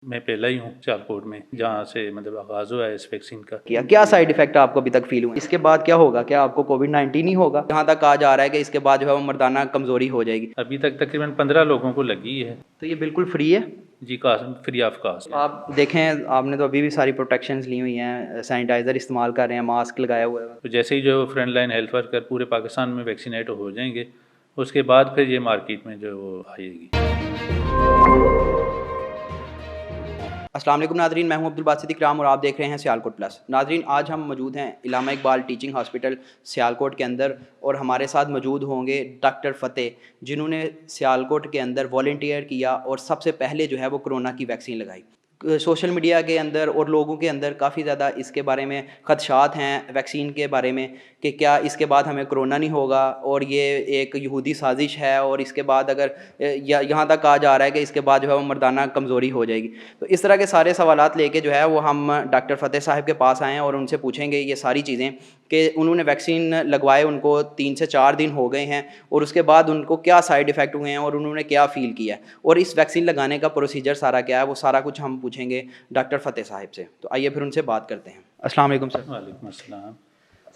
मैं पहला ही हूँ सियालकोट में जहाँ से मतलब आगाज़ हुआ है इस वैक्सीन का। किया क्या साइड इफेक्ट आपको अभी तक फील हुए? इसके बाद क्या होगा? क्या आपको कोविड-19 ही होगा? जहाँ तक कहा जा रहा है कि इसके बाद जो है वो मर्दाना कमज़ोरी हो जाएगी। अभी तक तकरीबन 15 लोगों को लगी है। तो ये बिल्कुल फ्री है? जी, कास्ट फ्री ऑफ कास्ट। आप देखें, आपने तो अभी भी सारी प्रोटेक्शंस ली हुई हैं, सैनिटाइज़र इस्तेमाल कर रहे हैं, मास्क लगाया हुआ है। तो जैसे ही जो फ्रंट लाइन हेल्थ वर्कर पूरे पाकिस्तान में वैक्सीनेट हो जाएंगे, उसके बाद फिर ये मार्केट में जो वो आएगी। अस्सलाम वालेकुम नाज़रीन, मैं हूं अब्दुल बासित इकराम और आप देख रहे हैं सियालकोट प्लस। नाज़रीन, आज हम मौजूद हैं इलामा इकबाल टीचिंग हॉस्पिटल सियालकोट के अंदर और हमारे साथ मौजूद होंगे डॉक्टर फ़तेह, जिन्होंने सियालकोट के अंदर वॉलंटियर किया और सबसे पहले जो है वो कोरोना की वैक्सीन लगाई। सोशल मीडिया के अंदर और लोगों के अंदर काफ़ी ज़्यादा इसके बारे में खदशात हैं वैक्सीन के बारे में कि क्या इसके बाद हमें कोरोना नहीं होगा और ये एक यहूदी साजिश है और इसके बाद अगर यहाँ तक कहा जा रहा है कि इसके बाद जो है वो मर्दाना कमज़ोरी हो जाएगी। तो इस तरह के सारे सवालात लेके जो है वो हम डॉक्टर फ़तेह साहब के पास आए हैं और उनसे पूछेंगे ये सारी चीज़ें कि उन्होंने वैक्सीन लगवाए, उनको 3 से 4 दिन हो गए हैं और उसके बाद उनको क्या साइड इफ़ेक्ट हुए हैं और उन्होंने क्या फ़ील किया है और इस वैक्सीन लगाने का प्रोसीजर सारा क्या है, वो सारा कुछ हम पूछेंगे डॉक्टर फ़तेह साहब से। तो आइए फिर उनसे बात करते हैं। अस्सलाम वालेकुम सर। वालेकुम अस्सलाम।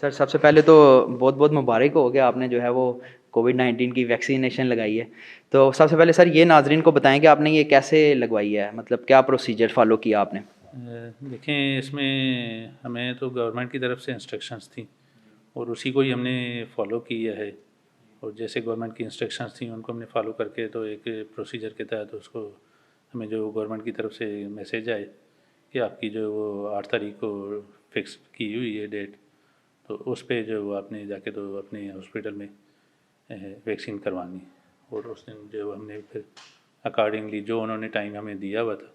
सर, सबसे पहले तो बहुत बहुत मुबारक हो कि आपने जो है वो कोविड-19 की वैक्सीनेशन लगाई है। तो सबसे पहले सर ये नाज़रीन को बताएं कि आपने ये कैसे लगवाई है, मतलब क्या प्रोसीजर फ़ॉलो किया आपने? देखें, इसमें हमें तो गवर्नमेंट की तरफ से इंस्ट्रक्शंस थी और उसी को ही हमने फ़ॉलो किया है। और जैसे गवर्नमेंट की इंस्ट्रक्शंस थी उनको हमने फ़ॉलो करके तो एक प्रोसीजर के तहत उसको हमें जो गवर्नमेंट की तरफ से मैसेज आए कि आपकी जो वो 8 तारीख को फिक्स की हुई है डेट, तो उस पे जो वो आपने जाके तो अपने हॉस्पिटल में वैक्सीन करवानी। और उस दिन जो हमने फिर अकॉर्डिंगली जो उन्होंने टाइम हमें दिया हुआ था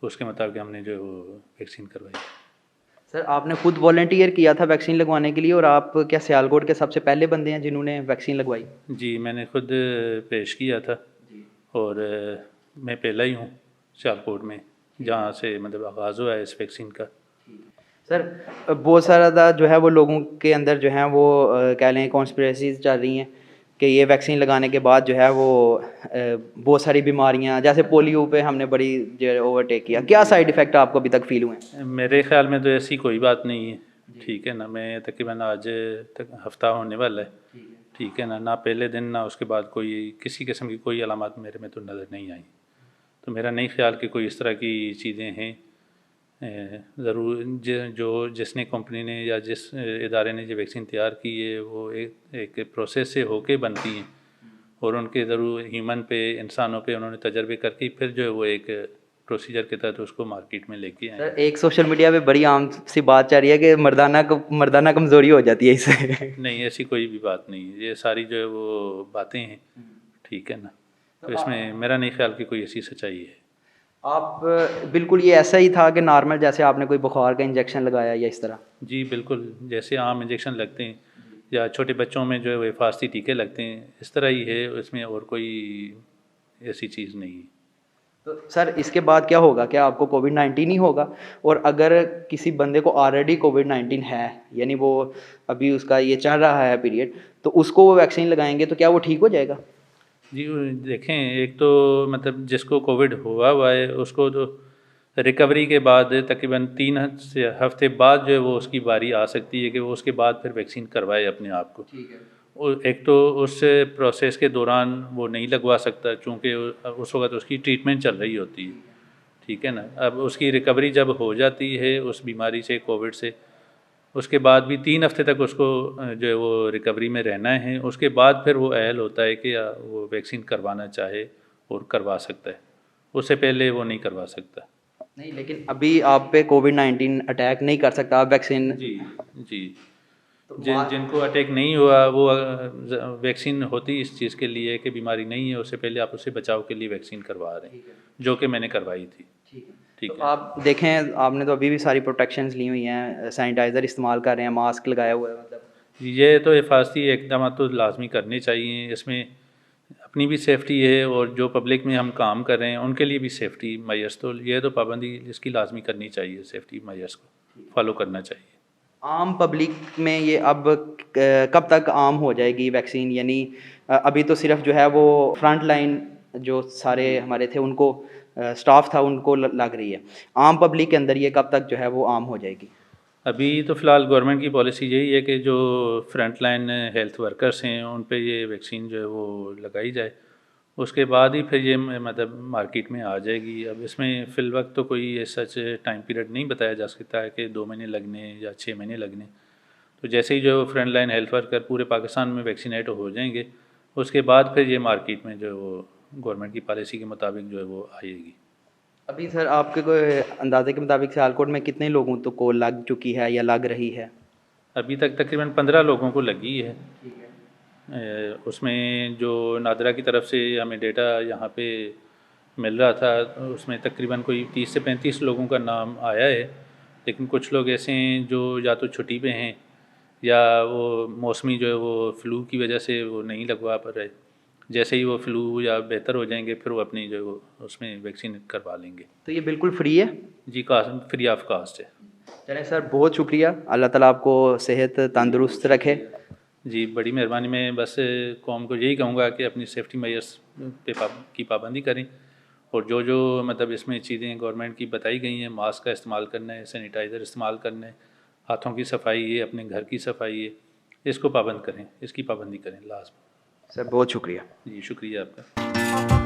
उसके मुताबिक हमने जो वो वैक्सीन करवाई। सर, आपने खुद वॉलंटियर किया था वैक्सीन लगवाने के लिए और आप क्या सियालकोट के सबसे पहले बंदे हैं जिन्होंने वैक्सीन लगवाई? जी, मैंने खुद पेश किया था और मैं पहला ही हूँ सियालकोट में जहाँ से मतलब आगाज़ हुआ है इस वैक्सीन का। सर, बहुत सारा जो है वो लोगों के अंदर जो है वो कह लें कॉन्स्पिरेसीज चल रही हैं कि ये वैक्सीन लगाने के बाद जो है वो बहुत सारी बीमारियां जैसे पोलियो पे हमने बड़ी जो है ओवरटेक किया। क्या साइड इफ़ेक्ट आपको अभी तक फील हुए हैं? मेरे ख़्याल में तो ऐसी कोई बात नहीं है। ठीक है ना, मैं तकरीबन आज तक हफ़्ता होने वाला है। ठीक है ना, ना पहले दिन ना उसके बाद कोई किसी किस्म की कोई अलामत मेरे में तो नज़र नहीं आई। तो मेरा नहीं ख्याल कि कोई इस तरह की चीज़ें हैं। ज़रूर जो जिसने कंपनी ने या जिस इदारे ने जो वैक्सीन तैयार की है वो एक प्रोसेस से होके बनती हैं और उनके ज़रूर ह्यूमन पे इंसानों पे उन्होंने तजर्बे करके फिर जो है वो एक प्रोसीजर के तहत उसको मार्केट में लेके आए। सर, एक सोशल मीडिया पे बड़ी आम सी बात चल रही है कि मर्दाना कमज़ोरी हो जाती है इससे। नहीं, ऐसी कोई भी बात नहीं है, ये सारी जो है वो बातें हैं। ठीक है ना, तो इसमें मेरा नहीं ख्याल कि कोई ऐसी सच्चाई है। आप बिल्कुल ये ऐसा ही था कि नॉर्मल जैसे आपने कोई बुखार का इंजेक्शन लगाया या इस तरह? जी बिल्कुल, जैसे आम इंजेक्शन लगते हैं या छोटे बच्चों में जो है वो हिफाजती टीके लगते हैं, इस तरह ही है, इसमें और कोई ऐसी चीज़ नहीं है। तो सर इसके बाद क्या होगा? क्या आपको कोविड-19 ही होगा? और अगर किसी बंदे को ऑलरेडी कोविड-19 है, यानी वो अभी उसका ये चल रहा है पीरियड, तो उसको वो वैक्सीन लगाएंगे तो क्या वो ठीक हो जाएगा? जी, देखें, एक तो मतलब जिसको कोविड हुआ है उसको तो रिकवरी के बाद तकरीबन 3 से हफ्ते बाद जो है वो उसकी बारी आ सकती है कि वो उसके बाद फिर वैक्सीन करवाए अपने आप को। ठीक है। और एक तो उस प्रोसेस के दौरान वो नहीं लगवा सकता चूँकि उस वक्त उसकी ट्रीटमेंट चल रही होती है। ठीक है ना, अब उसकी रिकवरी जब हो जाती है उस बीमारी से, कोविड से, उसके बाद भी 3 हफ्ते तक उसको जो है वो रिकवरी में रहना है। उसके बाद फिर वो अहल होता है कि वो वैक्सीन करवाना चाहे और करवा सकता है, उससे पहले वो नहीं करवा सकता। नहीं, लेकिन अभी आप पे कोविड-19 अटैक नहीं कर सकता आप वैक्सीन। जी, जी। तो बात जिनको अटैक नहीं हुआ वो वैक्सीन होती इस चीज़ के लिए कि बीमारी नहीं है, उससे पहले आप उससे बचाव के लिए वैक्सीन करवा रहे हैं, जो कि मैंने करवाई थी। ठीक है। ठीक तो है। आप देखें, आपने तो अभी भी सारी प्रोटेक्शंस ली हुई हैं, सैनिटाइज़र इस्तेमाल कर रहे हैं, मास्क लगाया हुआ है, मतलब ये तो हिफाजती इकदाम तो लाजमी करने चाहिए। इसमें अपनी भी सेफ्टी है और जो पब्लिक में हम काम कर रहे हैं उनके लिए भी सेफ्टी मेजर्स, तो ये तो पाबंदी इसकी लाजमी करनी चाहिए, सेफ्टी मेजर्स को फॉलो करना चाहिए। आम पब्लिक में ये अब कब तक आम हो जाएगी वैक्सीन? यानी अभी तो सिर्फ जो है वो फ्रंट लाइन जो सारे हमारे थे उनको स्टाफ था उनको लग रही है। आम पब्लिक के अंदर ये कब तक जो है वो आम हो जाएगी? अभी तो फ़िलहाल गवर्नमेंट की पॉलिसी यही है कि जो फ्रंट लाइन हेल्थ वर्कर्स हैं उन पे ये वैक्सीन जो है वो लगाई जाए, उसके बाद ही फिर ये मतलब मार्केट में आ जाएगी। अब इसमें फ़िल वक्त तो कोई सच टाइम पीरियड नहीं बताया जा सकता है कि 2 महीने लगने या 6 महीने लगने। तो जैसे ही जो फ्रंट लाइन हेल्थ वर्कर पूरे पाकिस्तान में वैक्सीनेट हो जाएंगे, उसके बाद फिर ये मार्केट में जो है वो गवर्नमेंट की पॉलिसी के मुताबिक जो है वो आएगी। अभी सर आपके कोई अंदाजे के मुताबिक सियालकोट में कितने लोगों को लग चुकी है या लग रही है? अभी तक तकरीबन 15 लोगों को लगी है। उसमें जो नादरा की तरफ से हमें डेटा यहाँ पे मिल रहा था, उसमें तकरीबन कोई 30 से 35 लोगों का नाम आया है। लेकिन कुछ लोग ऐसे हैं जो या तो छुट्टी पे हैं या वो मौसमी जो है वो फ़्लू की वजह से वो नहीं लगवा पा रहे। जैसे ही वो फ़्लू या बेहतर हो जाएंगे फिर वो अपनी जो है वो उसमें वैक्सीन करवा लेंगे। तो ये बिल्कुल फ्री है? जी, कास्ट फ्री ऑफ कास्ट है। चलें सर, बहुत शुक्रिया। अल्लाह ताला आपको सेहत तंदुरुस्त रखे। जी, बड़ी मेहरबानी। मैं बस कौम को यही कहूँगा कि अपनी सेफ्टी मेजर्स की पाबंदी करें, और जो जो मतलब इसमें चीज़ें गवर्नमेंट की बताई गई हैं, मास्क का इस्तेमाल करना है, सैनिटाइज़र इस्तेमाल करना है, हाथों की सफाई है, अपने घर की सफाई है, इसको पाबंद करें, इसकी पाबंदी करें लाजमी। सर बहुत शुक्रिया। जी, शुक्रिया आपका।